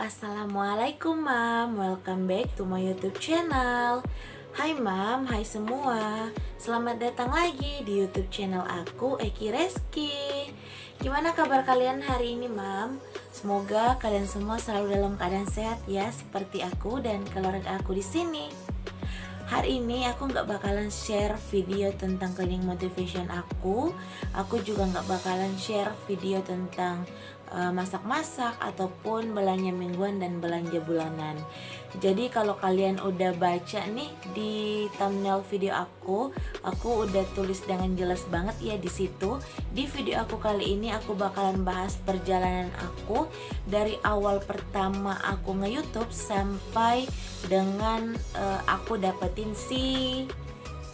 Assalamualaikum Mam, welcome back to my YouTube channel. Hai Mam, hai semua. Selamat datang lagi di YouTube channel aku, Eki Reski. Gimana kabar kalian hari ini Mam? Semoga kalian semua selalu dalam keadaan sehat ya, seperti aku dan keluarga aku di sini. Hari ini aku nggak bakalan share video tentang cleaning motivation aku. Aku juga nggak bakalan share video tentang masak-masak ataupun belanja mingguan dan belanja bulanan. Jadi kalau kalian udah baca nih di thumbnail video aku udah tulis dengan jelas banget ya di situ. Di video aku kali ini aku bakalan bahas perjalanan aku dari awal pertama aku nge-YouTube sampai dengan aku dapetin si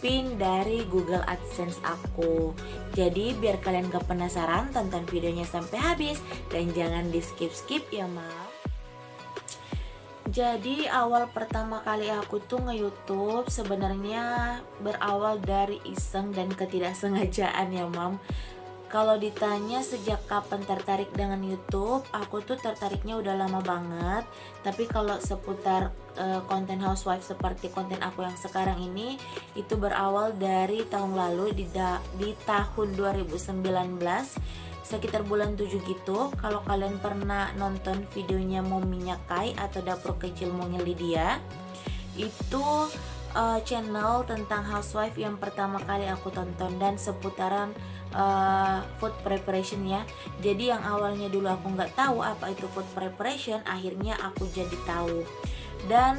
pin dari Google AdSense aku. Jadi biar kalian gak penasaran, tonton videonya sampai habis dan jangan di skip-skip ya Mam. Jadi awal pertama kali aku tuh nge-YouTube sebenarnya berawal dari iseng dan ketidaksengajaan ya Mam. Kalau ditanya sejak kapan tertarik dengan YouTube, aku tuh tertariknya udah lama banget. Tapi kalau seputar konten housewife seperti konten aku yang sekarang ini, itu berawal dari tahun lalu di tahun 2019, sekitar bulan 7 gitu. Kalau kalian pernah nonton videonya Mominya Kai atau Dapur Kecil Mungil Lydia, itu channel tentang housewife yang pertama kali aku tonton dan seputaran food preparation ya. Jadi yang awalnya dulu aku nggak tahu apa itu food preparation, akhirnya aku jadi tahu. Dan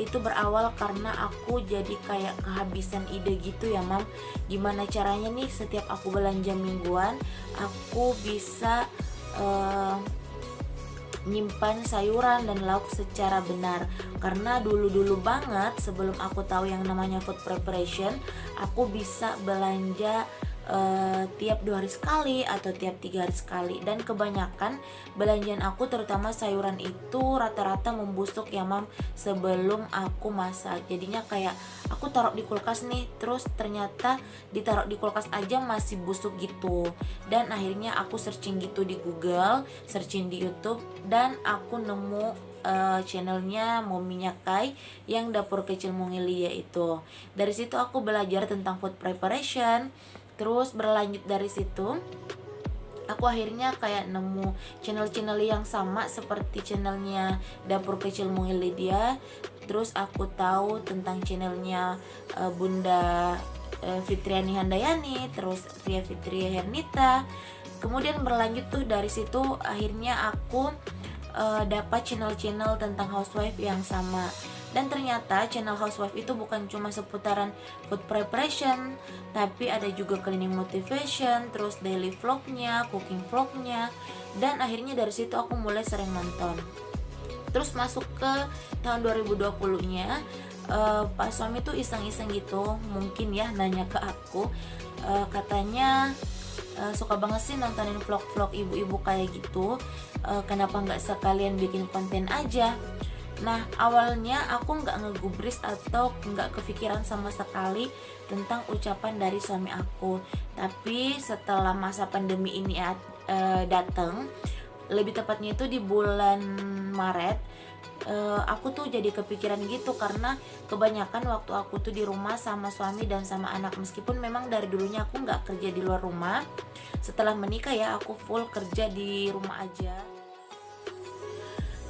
itu berawal karena aku jadi kayak kehabisan ide gitu ya Mam. Gimana caranya nih setiap aku belanja mingguan aku bisa nyimpan sayuran dan lauk secara benar. Karena dulu banget sebelum aku tahu yang namanya food preparation, aku bisa belanja tiap 2 hari sekali atau tiap 3 hari sekali. Dan kebanyakan belanjaan aku terutama sayuran itu rata-rata membusuk ya Mam sebelum aku masak. Jadinya kayak aku taruh di kulkas nih, terus ternyata ditaruh di kulkas aja masih busuk gitu. Dan akhirnya aku searching gitu di Google, searching di YouTube, dan aku nemu channelnya Mominya Kai yang Dapur Kecil Mungil Lydia itu. Dari situ aku belajar tentang food preparation. Terus berlanjut dari situ aku akhirnya kayak nemu channel-channel yang sama seperti channelnya Dapur Kecil Mungil Lydia. Terus aku tahu tentang channelnya Bunda Fitriani Handayani, terus Ria Fitria Hernita. Kemudian berlanjut tuh dari situ akhirnya aku dapat channel-channel tentang housewife yang sama. Dan ternyata channel housewife itu bukan cuma seputaran food preparation, tapi ada juga cleaning motivation, terus daily vlognya, cooking vlognya. Dan akhirnya dari situ aku mulai sering nonton. Terus masuk ke tahun 2020-nya, Pak suami tuh iseng-iseng gitu, mungkin ya nanya ke aku, katanya suka banget sih nontonin vlog-vlog ibu-ibu kayak gitu, kenapa nggak sekalian bikin konten aja. Nah awalnya aku nggak ngegubris atau nggak kepikiran sama sekali tentang ucapan dari suami aku. Tapi setelah masa pandemi ini datang, lebih tepatnya itu di bulan Maret, aku tuh jadi kepikiran gitu karena kebanyakan waktu aku tuh di rumah sama suami dan sama anak. Meskipun memang dari dulunya aku nggak kerja di luar rumah, setelah menikah ya aku full kerja di rumah aja.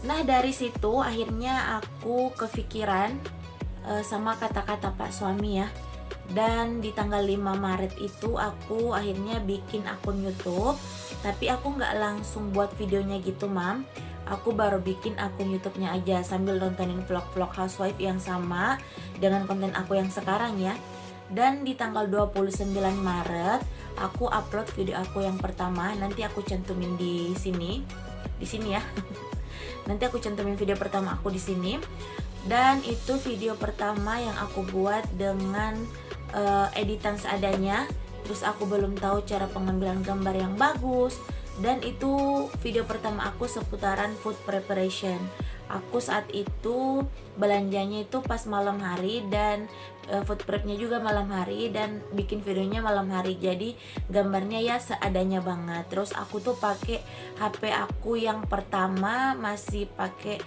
Nah dari situ akhirnya aku kepikiran sama kata-kata Pak suami ya. Dan di tanggal 5 Maret itu aku akhirnya bikin akun YouTube. Tapi aku gak langsung buat videonya gitu Mam. Aku baru bikin akun YouTube-nya aja sambil nontonin vlog-vlog housewife yang sama dengan konten aku yang sekarang ya. Dan di tanggal 29 Maret aku upload video aku yang pertama. Nanti aku cantumin di sini ya. Nanti aku cantumin video pertama aku di sini. Dan itu video pertama yang aku buat dengan editan seadanya. Terus aku belum tahu cara pengambilan gambar yang bagus. Dan itu video pertama aku seputaran food preparation. Aku saat itu belanjanya itu pas malam hari, dan food prepnya juga malam hari, dan bikin videonya malam hari. Jadi gambarnya ya seadanya banget. Terus aku tuh pakai HP aku yang pertama masih pakai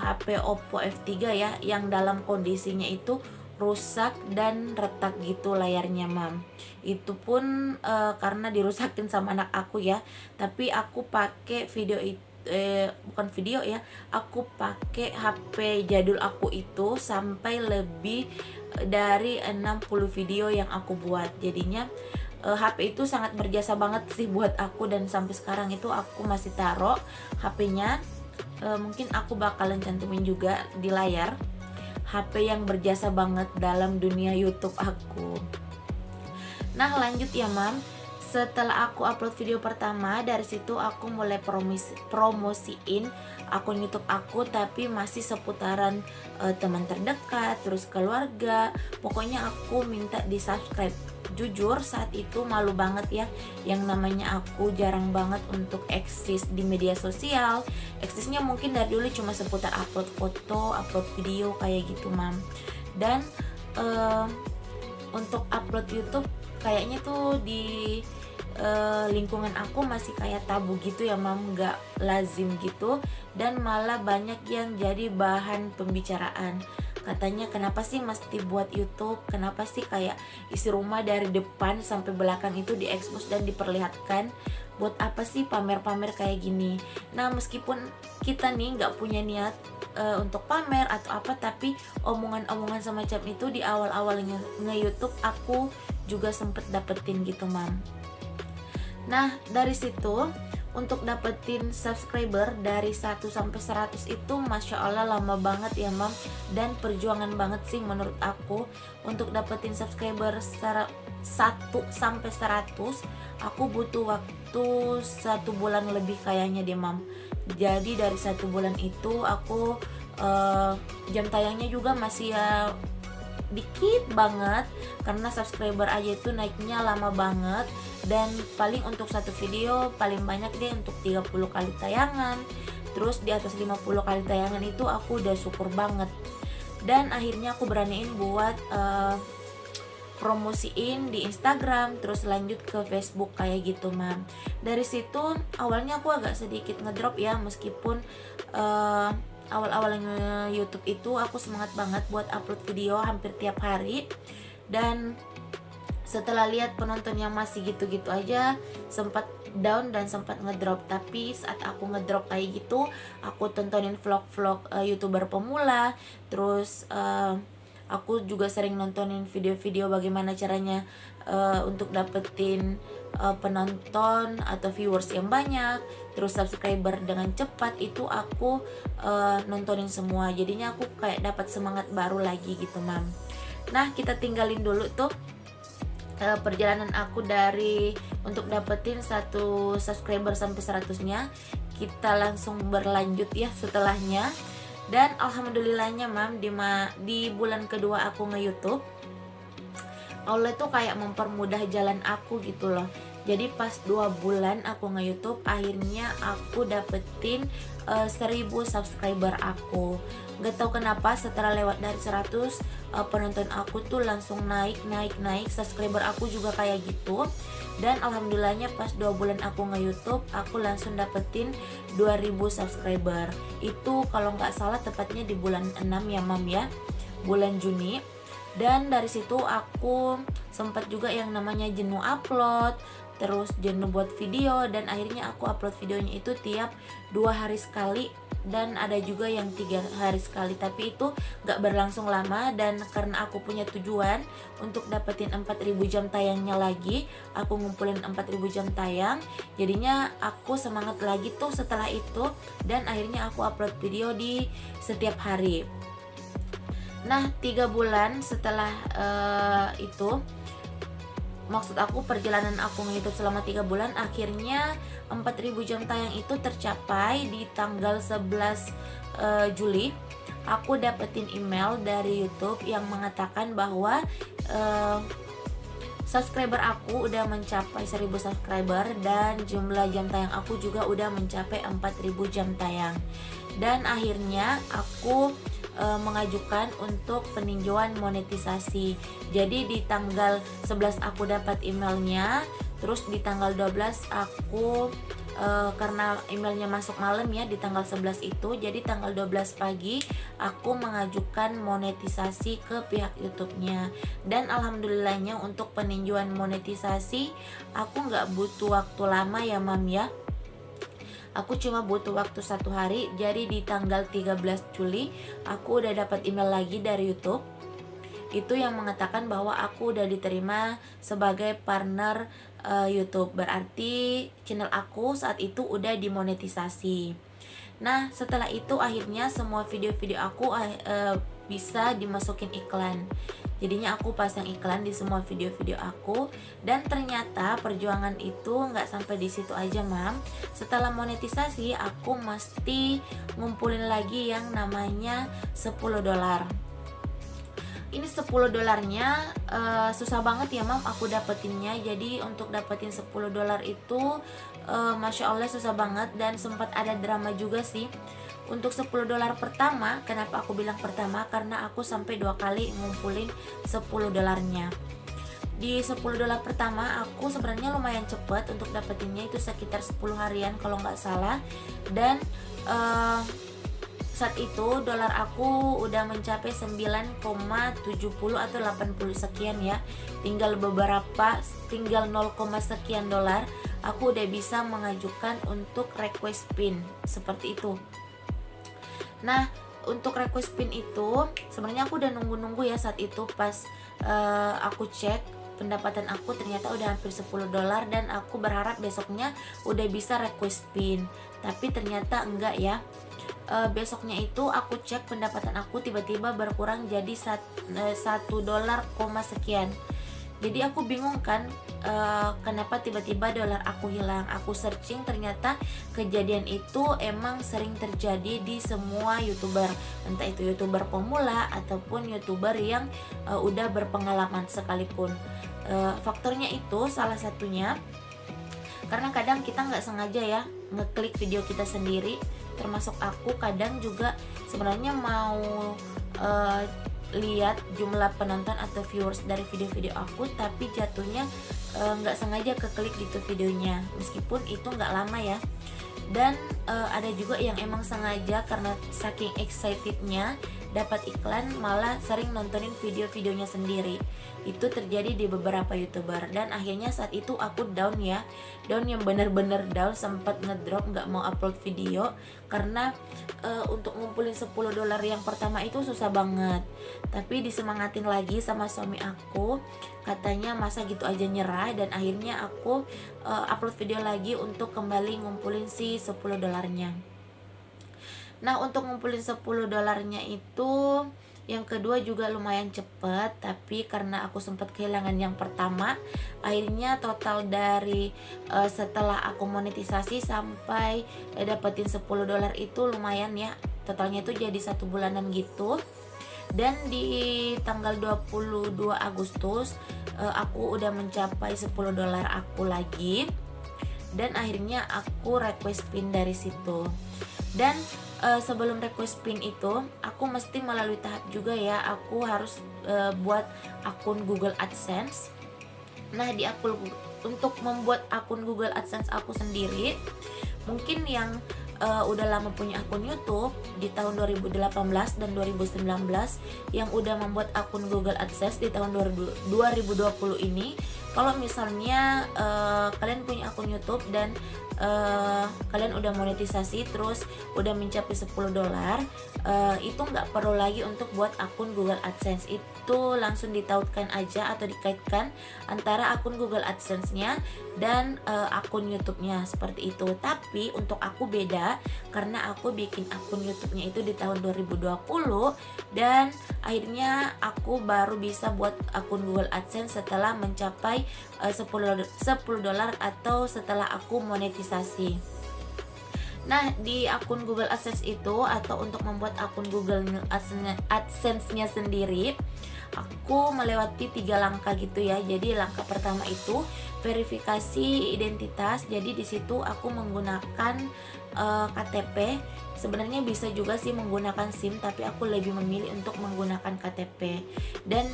HP Oppo F3 ya, yang dalam kondisinya itu rusak dan retak gitu layarnya, Mam. Itu pun karena dirusakin sama anak aku ya. Tapi aku pakai video itu, bukan video ya, aku pakai HP jadul aku itu sampai lebih dari 60 video yang aku buat. Jadinya HP itu sangat berjasa banget sih buat aku, dan sampai sekarang itu aku masih taruh HP-nya. Mungkin aku bakalan cantumin juga di layar, HP yang berjasa banget dalam dunia YouTube aku. Nah lanjut ya, Mam. Setelah aku upload video pertama, dari situ aku mulai promosiin akun YouTube aku, tapi masih seputaran teman terdekat, terus keluarga. Pokoknya aku minta di subscribe. Jujur saat itu malu banget ya, yang namanya aku jarang banget untuk eksis di media sosial. Eksisnya mungkin dari dulu cuma seputar upload foto, upload video kayak gitu, Mam. Dan untuk upload YouTube kayaknya tuh di lingkungan aku masih kayak tabu gitu ya, Mam, nggak lazim gitu, dan malah banyak yang jadi bahan pembicaraan. Katanya kenapa sih mesti buat YouTube, kenapa sih kayak isi rumah dari depan sampai belakang itu diekspos dan diperlihatkan, buat apa sih pamer-pamer kayak gini. Nah meskipun kita nih nggak punya niat untuk pamer atau apa, tapi omongan-omongan semacam itu di awal-awal nge-YouTube aku juga sempet dapetin gitu, Mam. Nah dari situ untuk dapetin subscriber dari 1 sampai 100 itu Masya Allah lama banget ya, Mam, dan perjuangan banget sih menurut aku. Untuk dapetin subscriber 1 sampai 100 aku butuh waktu 1 bulan lebih kayaknya deh, Mam. Jadi dari 1 bulan itu aku jam tayangnya juga masih ya dikit banget, karena subscriber aja itu naiknya lama banget. Dan paling untuk satu video paling banyak deh untuk 30 kali tayangan. Terus di atas 50 kali tayangan itu aku udah syukur banget. Dan akhirnya aku beraniin buat promosiin di Instagram, terus lanjut ke Facebook kayak gitu, Mam. Dari situ awalnya aku agak sedikit ngedrop ya, meskipun awal-awal YouTube itu aku semangat banget buat upload video hampir tiap hari. Dan setelah lihat penonton yang masih gitu-gitu aja, sempat down dan sempat ngedrop. Tapi saat aku ngedrop kayak gitu, aku tontonin vlog-vlog YouTuber pemula. Terus aku juga sering nontonin video-video bagaimana caranya untuk dapetin penonton atau viewers yang banyak, terus subscriber dengan cepat. Itu aku nontonin semua. Jadinya aku kayak dapat semangat baru lagi gitu, Mam. Nah kita tinggalin dulu tuh perjalanan aku dari untuk dapetin 1 subscriber sampai 100-nya. Kita langsung berlanjut ya setelahnya. Dan alhamdulillahnya, Mam, di bulan kedua aku nge-YouTube, Allah tuh kayak mempermudah jalan aku gitu loh. Jadi pas 2 bulan aku nge-YouTube, akhirnya aku dapetin 1000 subscriber aku. Gak tau kenapa setelah lewat dari 100, penonton aku tuh langsung naik. Subscriber aku juga kayak gitu. Dan alhamdulillahnya pas 2 bulan aku nge-YouTube, aku langsung dapetin 2000 subscriber. Itu kalau nggak salah tepatnya di bulan 6 ya, Mam ya, bulan Juni. Dan dari situ aku sempat juga yang namanya jenuh upload, terus jenuh buat video, dan akhirnya aku upload videonya itu tiap 2 hari sekali, dan ada juga yang 3 hari sekali. Tapi itu gak berlangsung lama, dan karena aku punya tujuan untuk dapetin 4000 jam tayangnya lagi, aku ngumpulin 4000 jam tayang, jadinya aku semangat lagi tuh setelah itu. Dan akhirnya aku upload video di setiap hari. Nah 3 bulan setelah itu, maksud aku perjalanan aku nge-YouTube selama 3 bulan, akhirnya 4000 jam tayang itu tercapai di tanggal 11 Juli. Aku dapetin email dari YouTube yang mengatakan bahwa subscriber aku udah mencapai 1000 subscriber, dan jumlah jam tayang aku juga udah mencapai 4000 jam tayang. dan akhirnya aku mengajukan untuk peninjauan monetisasi. Jadi di tanggal 11 aku dapat emailnya, terus di tanggal 12 aku karena emailnya masuk malam ya di tanggal 11 itu, jadi tanggal 12 pagi aku mengajukan monetisasi ke pihak YouTube-nya. Dan alhamdulillahnya untuk peninjauan monetisasi aku nggak butuh waktu lama ya Mam ya. Aku cuma butuh waktu 1 hari. Jadi di tanggal 13 Juli aku udah dapat email lagi dari YouTube, itu yang mengatakan bahwa aku udah diterima sebagai partner YouTube. Berarti channel aku saat itu udah dimonetisasi. Nah setelah itu akhirnya semua video-video aku bisa dimasukin iklan. Jadinya aku pasang iklan di semua video-video aku. Dan ternyata perjuangan itu nggak sampai di situ aja Mam. Setelah monetisasi aku mesti ngumpulin lagi yang namanya $10. Ini $10-nya susah banget ya Mam aku dapetinnya. Jadi untuk dapetin $10 itu Masya Allah susah banget, dan sempat ada drama juga sih. Untuk $10 pertama, kenapa aku bilang pertama? Karena aku sampai 2 kali ngumpulin $10-nya. Di $10 pertama aku sebenarnya lumayan cepet untuk dapetinnya, itu sekitar 10 harian kalau nggak salah. Dan saat itu dolar aku udah mencapai 9,70 atau 80 sekian ya. Tinggal 0, sekian dolar aku udah bisa mengajukan untuk request pin seperti itu. Nah untuk request pin itu sebenarnya aku udah nunggu ya saat itu. Pas aku cek pendapatan aku ternyata udah hampir $10, dan aku berharap besoknya udah bisa request pin, tapi ternyata enggak ya. Besoknya itu aku cek pendapatan aku tiba-tiba berkurang jadi $1, sekian. Jadi aku bingung kan, kenapa tiba-tiba dolar aku hilang. Aku searching, ternyata kejadian itu emang sering terjadi di semua YouTuber, entah itu YouTuber pemula ataupun YouTuber yang udah berpengalaman sekalipun. Faktornya itu salah satunya karena kadang kita nggak sengaja ya ngeklik video kita sendiri. Termasuk aku kadang juga sebenarnya mau lihat jumlah penonton atau viewers dari video-video aku, tapi jatuhnya nggak sengaja keklik gitu videonya, meskipun itu nggak lama ya. Dan ada juga yang emang sengaja karena saking excitednya dapat iklan malah sering nontonin video-videonya sendiri. Itu terjadi di beberapa YouTuber, dan akhirnya saat itu aku down ya, down yang bener-bener down, sempat ngedrop nggak mau upload video karena untuk ngumpulin $10 yang pertama itu susah banget. Tapi disemangatin lagi sama suami aku, katanya masa gitu aja nyerah, dan akhirnya aku upload video lagi untuk kembali ngumpulin si $10-nya. Nah untuk ngumpulin $10-nya itu yang kedua juga lumayan cepet, tapi karena aku sempat kehilangan yang pertama, akhirnya total dari setelah aku monetisasi sampai dapetin $10 itu lumayan ya, totalnya itu jadi 1 bulanan gitu. Dan di tanggal 22 Agustus aku udah mencapai $10 aku lagi, dan akhirnya aku request pin dari situ. Dan sebelum request pin itu aku mesti melalui tahap juga ya, aku harus buat akun Google AdSense. Nah untuk membuat akun Google AdSense aku sendiri, mungkin yang udah lama punya akun YouTube di tahun 2018 dan 2019 yang udah membuat akun Google AdSense di tahun 2020 ini, kalau misalnya kalian punya akun YouTube dan kalian udah monetisasi terus udah mencapai $10, itu nggak perlu lagi untuk buat akun Google AdSense. Itu langsung ditautkan aja atau dikaitkan antara akun Google AdSense-nya dan akun YouTube-nya seperti itu. Tapi untuk aku beda, karena aku bikin akun YouTube-nya itu di tahun 2020, dan akhirnya aku baru bisa buat akun Google AdSense setelah mencapai $10 atau setelah aku monetisasi. Nah di akun Google AdSense itu, atau untuk membuat akun Google AdSense-nya sendiri, aku melewati 3 langkah gitu ya. Jadi langkah pertama itu verifikasi identitas. Jadi di situ aku menggunakan KTP. Sebenarnya bisa juga sih menggunakan SIM, tapi aku lebih memilih untuk menggunakan KTP. Dan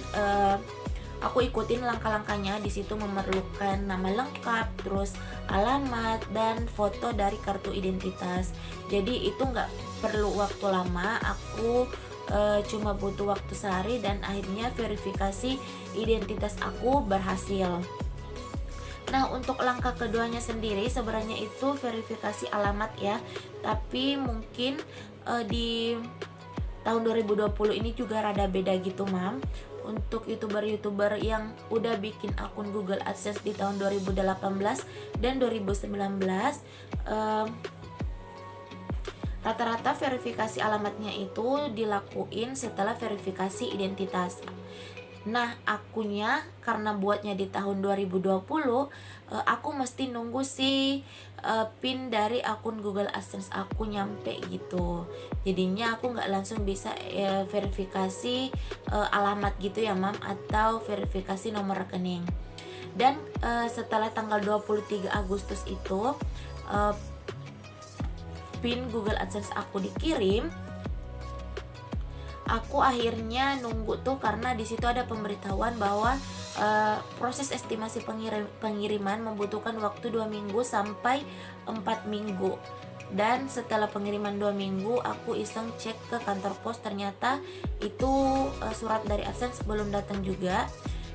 aku ikutin langkah-langkahnya. Di situ memerlukan nama lengkap, terus alamat dan foto dari kartu identitas. Jadi itu nggak perlu waktu lama. Aku cuma butuh waktu sehari dan akhirnya verifikasi identitas aku berhasil. Nah, untuk langkah keduanya sendiri sebenarnya itu verifikasi alamat ya. Tapi mungkin di tahun 2020 ini juga rada beda gitu, Mam. Untuk YouTuber-YouTuber yang udah bikin akun Google AdSense di tahun 2018 dan 2019, rata-rata verifikasi alamatnya itu dilakuin setelah verifikasi identitas. Nah, akunya karena buatnya di tahun 2020, aku mesti nunggu si PIN dari akun Google AdSense aku nyampe gitu. Jadinya aku nggak langsung bisa verifikasi alamat gitu ya, Mam, atau verifikasi nomor rekening. Dan setelah tanggal 23 Agustus itu PIN Google AdSense aku dikirim, aku akhirnya nunggu tuh karena di situ ada pemberitahuan bahwa proses estimasi pengiriman membutuhkan waktu 2 minggu sampai 4 minggu. Dan setelah pengiriman 2 minggu, aku iseng cek ke kantor pos, ternyata itu surat dari AdSense belum datang juga.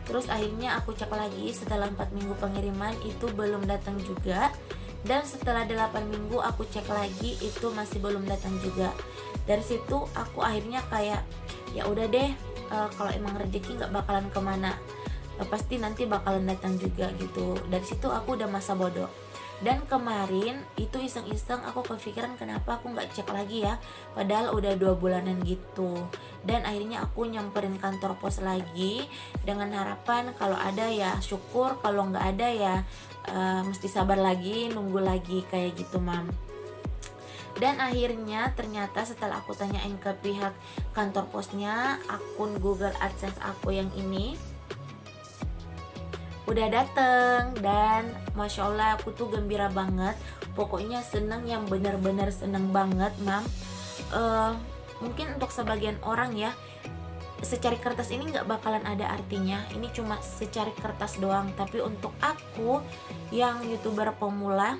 Terus akhirnya aku cek lagi setelah 4 minggu pengiriman, itu belum datang juga. Dan setelah 8 minggu aku cek lagi, itu masih belum datang juga. Dari situ aku akhirnya kayak ya udah deh, kalau emang rezeki nggak bakalan kemana, pasti nanti bakalan datang juga gitu. Dari situ aku udah masa bodoh. Dan kemarin itu iseng-iseng aku kepikiran kenapa aku nggak cek lagi ya, padahal udah 2 bulanan gitu. Dan akhirnya aku nyamperin kantor pos lagi dengan harapan kalau ada ya syukur, kalau nggak ada ya mesti sabar lagi, nunggu lagi kayak gitu, Mam. Dan akhirnya ternyata setelah aku tanyain ke pihak kantor posnya, akun Google AdSense aku yang ini udah dateng. Dan Masya Allah aku tuh gembira banget. Pokoknya seneng yang benar-benar seneng banget, Mam. Mungkin untuk sebagian orang ya, secari kertas ini nggak bakalan ada artinya, ini cuma secari kertas doang. Tapi untuk aku yang YouTuber pemula,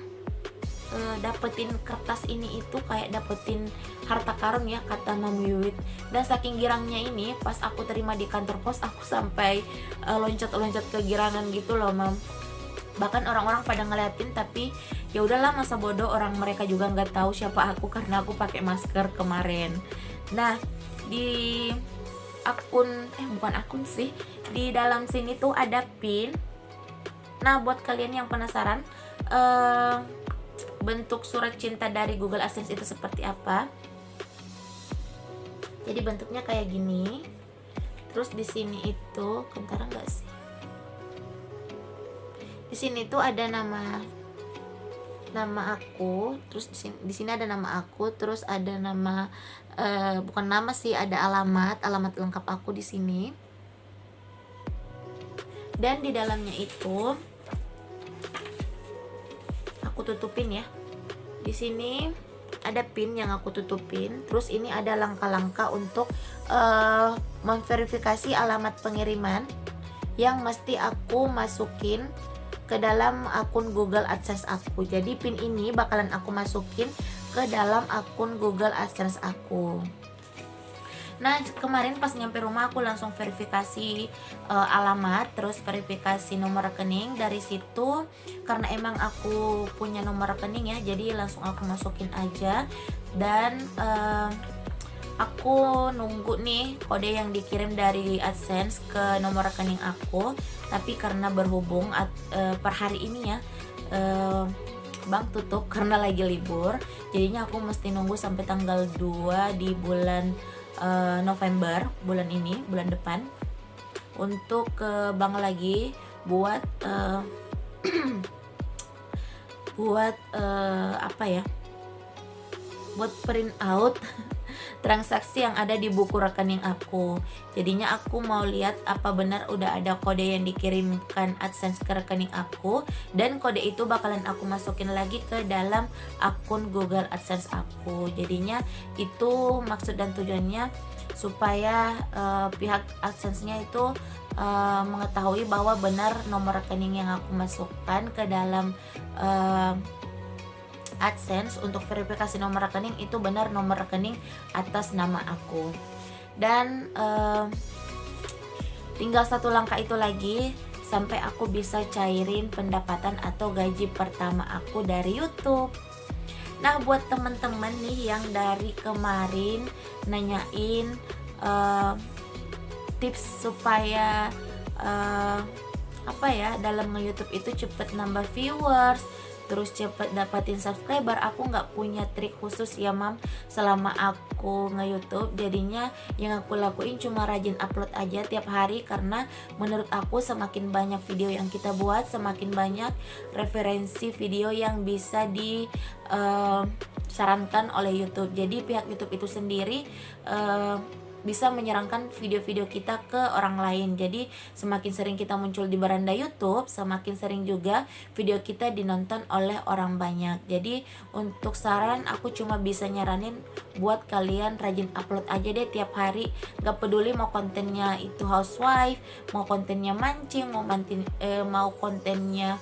dapetin kertas ini itu kayak dapetin harta karun ya, kata Mam Wiwit. Dan saking girangnya ini, pas aku terima di kantor pos, aku sampai loncat-loncat kegirangan gitu loh, Mam. Bahkan orang-orang pada ngeliatin, tapi ya udahlah, masa bodoh, orang mereka juga nggak tahu siapa aku karena aku pakai masker kemarin. Nah, di akun bukan akun sih, di dalam sini tuh ada PIN. Nah, buat kalian yang penasaran bentuk surat cinta dari Google AdSense itu seperti apa, jadi bentuknya kayak gini. Terus di sini itu kentara nggak sih, di sini tuh ada nama aku, terus di sini ada nama aku, terus ada nama bukan nama sih, ada alamat lengkap aku di sini. Dan di dalamnya itu aku tutupin ya. Di sini ada PIN yang aku tutupin. Terus ini ada langkah-langkah untuk memverifikasi alamat pengiriman yang mesti aku masukin ke dalam akun Google AdSense aku. Jadi PIN ini bakalan aku masukin ke dalam akun Google AdSense aku. Nah, kemarin pas nyampe rumah aku langsung verifikasi alamat, terus verifikasi nomor rekening. Dari situ karena emang aku punya nomor rekening ya, jadi langsung aku masukin aja. Dan aku nunggu nih kode yang dikirim dari AdSense ke nomor rekening aku. Tapi karena berhubung per hari ini ya bank tutup karena lagi libur, jadinya aku mesti nunggu sampai tanggal 2 di bulan November, bulan ini, bulan depan, untuk ke bank lagi buat buat apa ya, buat print out transaksi yang ada di buku rekening aku. Jadinya aku mau lihat apa benar udah ada kode yang dikirimkan AdSense ke rekening aku, dan kode itu bakalan aku masukin lagi ke dalam akun Google AdSense aku. Jadinya itu maksud dan tujuannya supaya pihak AdSense-nya itu mengetahui bahwa benar nomor rekening yang aku masukkan ke dalam AdSense untuk verifikasi nomor rekening itu benar nomor rekening atas nama aku. Dan tinggal satu langkah itu lagi sampai aku bisa cairin pendapatan atau gaji pertama aku dari YouTube. Nah, buat teman-teman nih yang dari kemarin nanyain tips supaya dalam nge-YouTube itu cepet nambah viewers, terus cepet dapatin subscriber, aku nggak punya trik khusus ya mam selama aku nge-YouTube. Jadinya yang aku lakuin cuma rajin upload aja tiap hari, karena menurut aku semakin banyak video yang kita buat, semakin banyak referensi video yang bisa disarankan oleh YouTube. Jadi pihak YouTube itu sendiri bisa menyarankan video-video kita ke orang lain. Jadi semakin sering kita muncul di beranda YouTube, semakin sering juga video kita dinonton oleh orang banyak. Jadi untuk saran aku cuma bisa nyaranin buat kalian rajin upload aja deh tiap hari. Gak peduli mau kontennya itu housewife, mau kontennya mancing, mau kontennya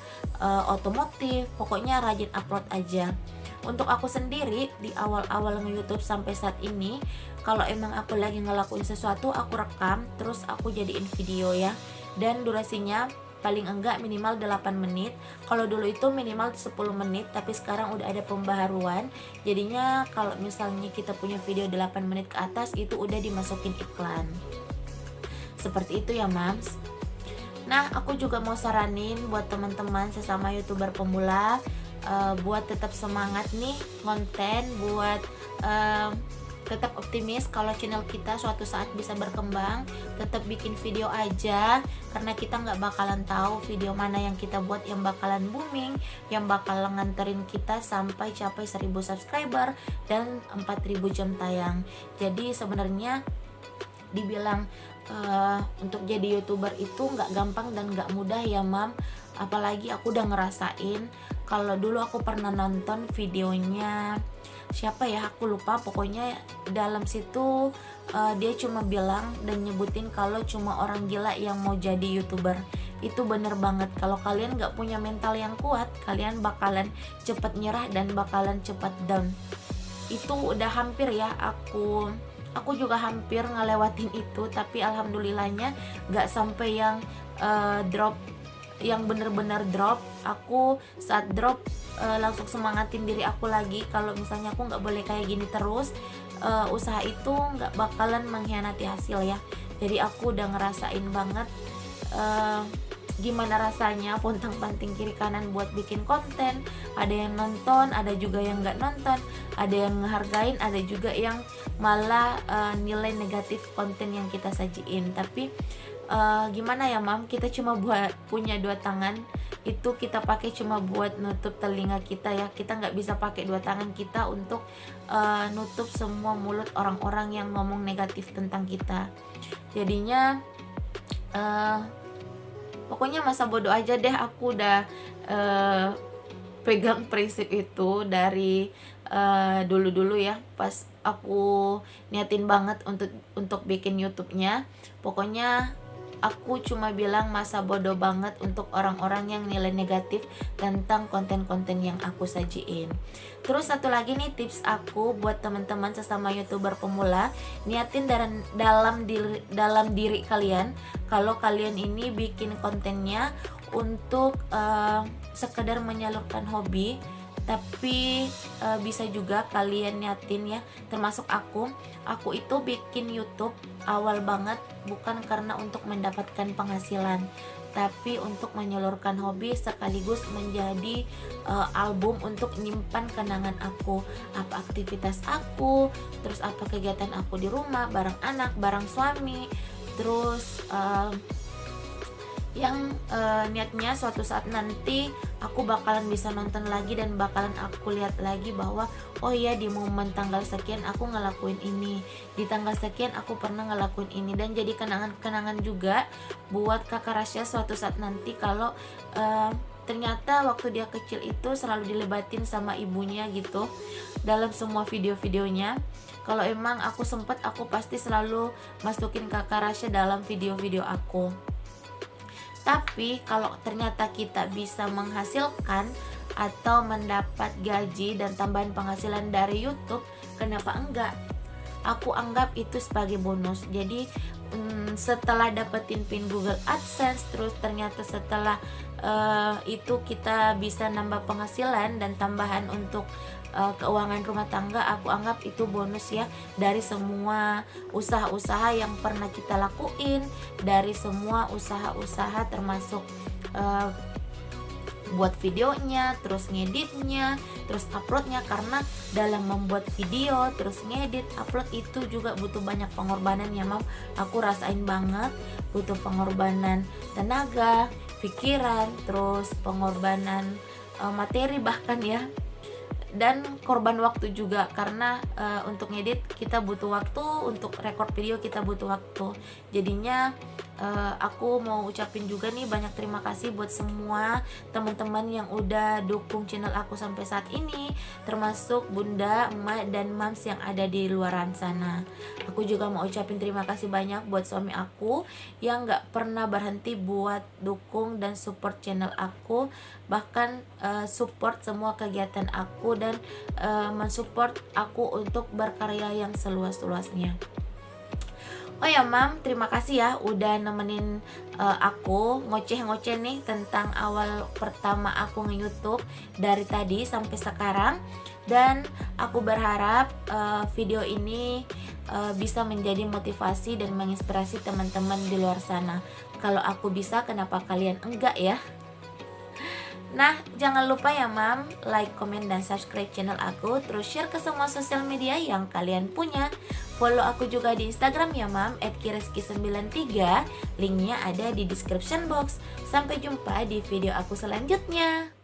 otomotif, pokoknya rajin upload aja. Untuk aku sendiri di awal-awal nge-YouTube sampai saat ini, kalau emang aku lagi ngelakuin sesuatu, aku rekam terus aku jadiin video ya. Dan durasinya paling enggak minimal 8 menit. Kalau dulu itu minimal 10 menit, tapi sekarang udah ada pembaharuan. Jadinya kalau misalnya kita punya video 8 menit ke atas, itu udah dimasukin iklan. Seperti itu ya mams. Nah, aku juga mau saranin buat teman-teman sesama YouTuber pemula, buat tetap semangat nih konten, buat tetap optimis kalau channel kita suatu saat bisa berkembang. Tetap bikin video aja, karena kita nggak bakalan tahu video mana yang kita buat yang bakalan booming, yang bakalan nganterin kita sampai capai 1000 subscriber dan 4000 jam tayang. Jadi sebenarnya dibilang untuk jadi YouTuber itu nggak gampang dan nggak mudah ya mam. Apalagi aku udah ngerasain. Kalau dulu aku pernah nonton videonya siapa ya, aku lupa, pokoknya dalam situ dia cuma bilang dan nyebutin kalau cuma orang gila yang mau jadi YouTuber. Itu bener banget, kalau kalian gak punya mental yang kuat, kalian bakalan cepet nyerah dan bakalan cepet down. Itu udah hampir ya, aku juga hampir ngelewatin itu, tapi alhamdulillahnya gak sampai yang drop, yang bener-bener drop. Aku saat drop langsung semangatin diri aku lagi kalau misalnya aku nggak boleh kayak gini terus. Usaha itu nggak bakalan mengkhianati hasil ya. Jadi aku udah ngerasain banget gimana rasanya pontang-panting kiri kanan buat bikin konten. Ada yang nonton, ada juga yang nggak nonton, ada yang ngehargain, ada juga yang malah nilai negatif konten yang kita sajiin. Tapi gimana ya mam, kita cuma punya 2 tangan, itu kita pakai cuma buat nutup telinga kita ya. Kita nggak bisa pakai 2 tangan kita untuk nutup semua mulut orang-orang yang ngomong negatif tentang kita. Jadinya pokoknya masa bodoh aja deh. Aku udah pegang prinsip itu dari dulu-dulu ya, pas aku niatin banget untuk bikin YouTube-nya. Pokoknya aku cuma bilang masa bodoh banget untuk orang-orang yang nilai negatif tentang konten-konten yang aku sajiin. Terus satu lagi nih tips aku buat teman-teman sesama YouTuber pemula, niatin dalam diri kalian kalau kalian ini bikin kontennya untuk sekedar menyalurkan hobi, tapi bisa juga kalian niatin ya, termasuk aku itu bikin YouTube awal banget bukan karena untuk mendapatkan penghasilan, tapi untuk menyalurkan hobi sekaligus menjadi album untuk nyimpan kenangan aku, apa aktivitas aku, terus apa kegiatan aku di rumah bareng anak, bareng suami, terus yang niatnya suatu saat nanti aku bakalan bisa nonton lagi dan bakalan aku lihat lagi bahwa oh iya, di momen tanggal sekian aku ngelakuin ini, di tanggal sekian aku pernah ngelakuin ini, dan jadi kenangan-kenangan juga buat kakak Rasya suatu saat nanti kalau ternyata waktu dia kecil itu selalu dilebatin sama ibunya gitu dalam semua video-videonya. Kalau emang aku sempet, aku pasti selalu masukin kakak Rasya dalam video-video aku. Tapi kalau ternyata kita bisa menghasilkan atau mendapat gaji dan tambahan penghasilan dari YouTube, kenapa enggak? Aku anggap itu sebagai bonus. Jadi setelah dapetin pin Google AdSense, terus ternyata setelah itu kita bisa nambah penghasilan dan tambahan untuk keuangan rumah tangga, aku anggap itu bonus ya, dari semua usaha-usaha yang pernah kita lakuin, dari semua usaha-usaha termasuk buat videonya, terus ngeditnya, terus uploadnya. Karena dalam membuat video, terus ngedit, upload itu juga butuh banyak pengorbanan ya Mam. Aku rasain banget butuh pengorbanan tenaga, pikiran, terus pengorbanan materi bahkan ya, dan korban waktu juga. Karena untuk ngedit kita butuh waktu, untuk record video kita butuh waktu. Jadinya aku mau ucapin juga nih banyak terima kasih buat semua teman-teman yang udah dukung channel aku sampai saat ini, termasuk bunda, emak, dan mams yang ada di luaran sana. Aku juga mau ucapin terima kasih banyak buat suami aku yang gak pernah berhenti buat dukung dan support channel aku, bahkan support semua kegiatan aku dan mensupport aku untuk berkarya yang seluas-luasnya. Oh ya Mam, terima kasih ya udah nemenin aku ngoceh-ngoceh nih tentang awal pertama aku nge-YouTube dari tadi sampai sekarang. Dan aku berharap video ini bisa menjadi motivasi dan menginspirasi teman-teman di luar sana. Kalau aku bisa, kenapa kalian enggak ya? Nah, jangan lupa ya Mam, like, comment, dan subscribe channel aku. Terus share ke semua sosial media yang kalian punya. Follow aku juga di Instagram ya Mam, @kireski93. Linknya ada di description box. Sampai jumpa di video aku selanjutnya.